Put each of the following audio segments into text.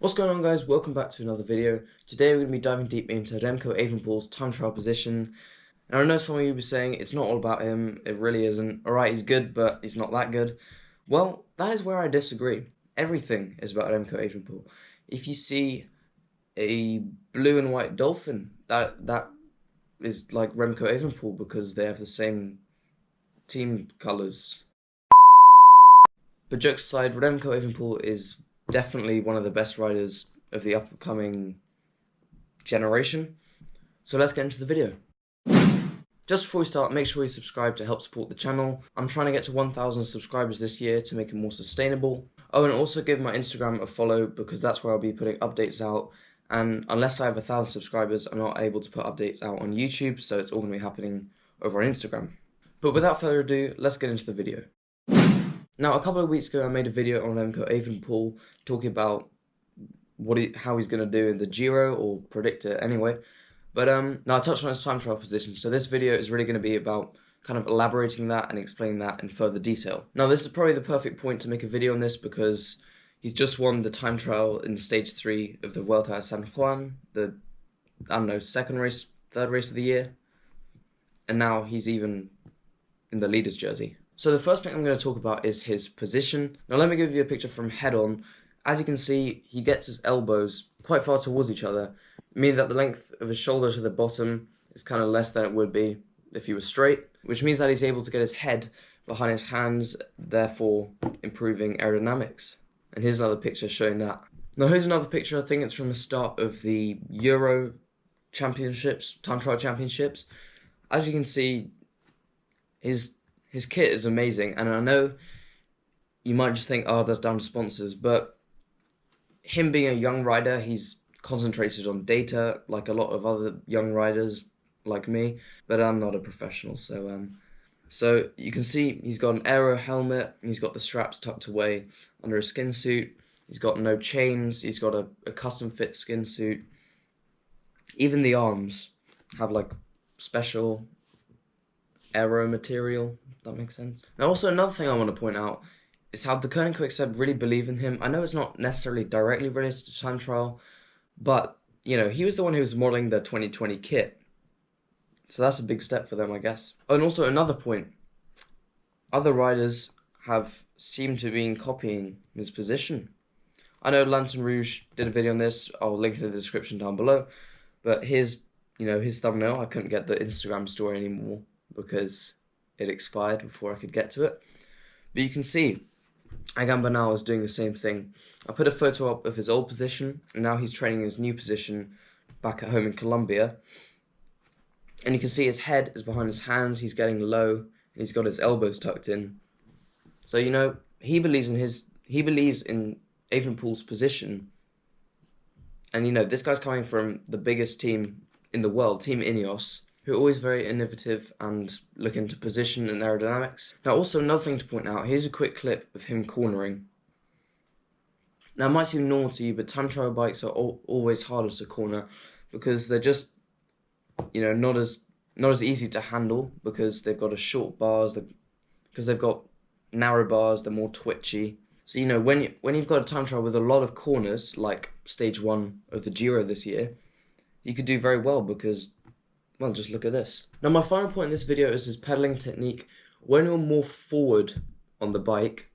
What's going on, guys? Welcome back to another video. Today we're going to be diving deep into Remco Evenepoel's time trial position. And I know some of you will be saying it's not all about him, it really isn't. Alright, he's good, but he's not that good. Well, that is where I disagree. Everything is about Remco Evenepoel. If you see a blue and white dolphin, that is like Remco Evenepoel because they have the same team colours. But jokes aside, Remco Evenepoel is definitely one of the best riders of the upcoming generation. So let's get into the video. Just before we start, make sure you subscribe to help support the channel. I'm trying to get to 1,000 subscribers this year to make it more sustainable. Oh, and also give my Instagram a follow because that's where I'll be putting updates out. And unless I have 1,000 subscribers, I'm not able to put updates out on YouTube, so it's all going to be happening over on Instagram. But without further ado, let's get into the video. Now, a couple of weeks ago, I made a video on Remco Evenepoel talking about how he's going to do in the Giro, or predict it anyway. But now I touched on his time trial position, so this video is really going to be about kind of elaborating that and explaining that in further detail. Now, this is probably the perfect point to make a video on this because he's just won the time trial in stage 3 of the Vuelta a San Juan, the, second race, third race of the year, and now he's even in the leader's jersey. So the first thing I'm going to talk about is his position. Now let me give you a picture from head on. As you can see, he gets his elbows quite far towards each other, meaning that the length of his shoulder to the bottom is kind of less than it would be if he was straight, which means that he's able to get his head behind his hands, therefore improving aerodynamics. And here's another picture showing that. Now here's another picture, I think it's from the start of the Euro Championships, time trial championships. As you can see, his kit is amazing, and I know you might just think, oh, that's down to sponsors, but him being a young rider, he's concentrated on data like a lot of other young riders like me, but I'm not a professional, so you can see he's got an aero helmet, he's got the straps tucked away under a skin suit, he's got no chains, he's got a custom fit skin suit. Even the arms have like special aero material, if that makes sense. Now also another thing I want to point out is how Deceuninck Quick Step really believe in him. I know it's not necessarily directly related to time trial, but you know, he was the one who was modelling the 2020 kit. So that's a big step for them, I guess. Oh, and also another point, other riders have seemed to be copying his position. I know Lantern Rouge did a video on this, I'll link it in the description down below, but here's, his thumbnail. I couldn't get the Instagram story anymore because it expired before I could get to it. But you can see Egan Bernal is doing the same thing. I put a photo up of his old position, and now he's training his new position back at home in Colombia. And you can see his head is behind his hands, he's getting low, and he's got his elbows tucked in. So, he believes in Evenepoel's position. And, this guy's coming from the biggest team in the world, Team Ineos, who are always very innovative and look into position and aerodynamics. Now also another thing to point out, here's a quick clip of him cornering. Now it might seem normal to you, but time trial bikes are always harder to corner because they're just, not as easy to handle because they've got a short bars, because they've got narrow bars, they're more twitchy. So when you've got a time trial with a lot of corners, like stage 1 of the Giro this year, you could do very well because, well, just look at this. Now my final point in this video is his pedaling technique. When you're more forward on the bike,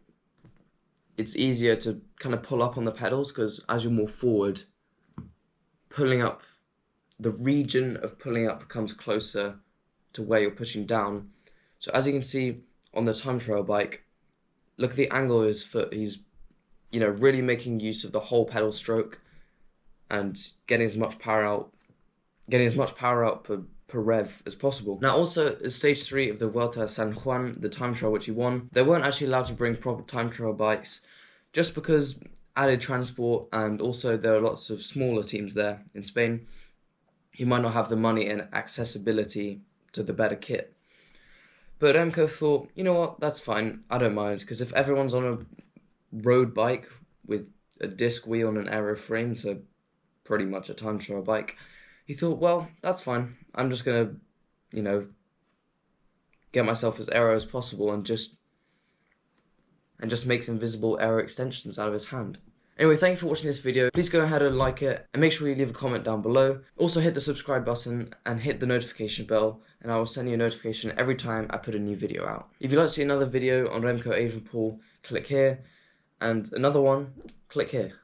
it's easier to kind of pull up on the pedals because as you're more forward, the region of pulling up comes closer to where you're pushing down. So as you can see on the time trial bike, look at the angle of his foot. He's, really making use of the whole pedal stroke and getting as much power out per rev as possible. Now also, at stage 3 of the Vuelta a San Juan, the time trial which he won, they weren't actually allowed to bring proper time trial bikes just because added transport, and also there are lots of smaller teams there in Spain who might not have the money and accessibility to the better kit. But Remco thought, you know what, that's fine, I don't mind, because if everyone's on a road bike with a disc wheel and an aero frame, so pretty much a time trial bike, he thought, well, that's fine. I'm just going to, get myself as aero as possible and just makes invisible aero extensions out of his hand. Anyway, thank you for watching this video. Please go ahead and like it, and make sure you leave a comment down below. Also hit the subscribe button and hit the notification bell, and I will send you a notification every time I put a new video out. If you'd like to see another video on Remco Evenepoel, click here, and another one, click here.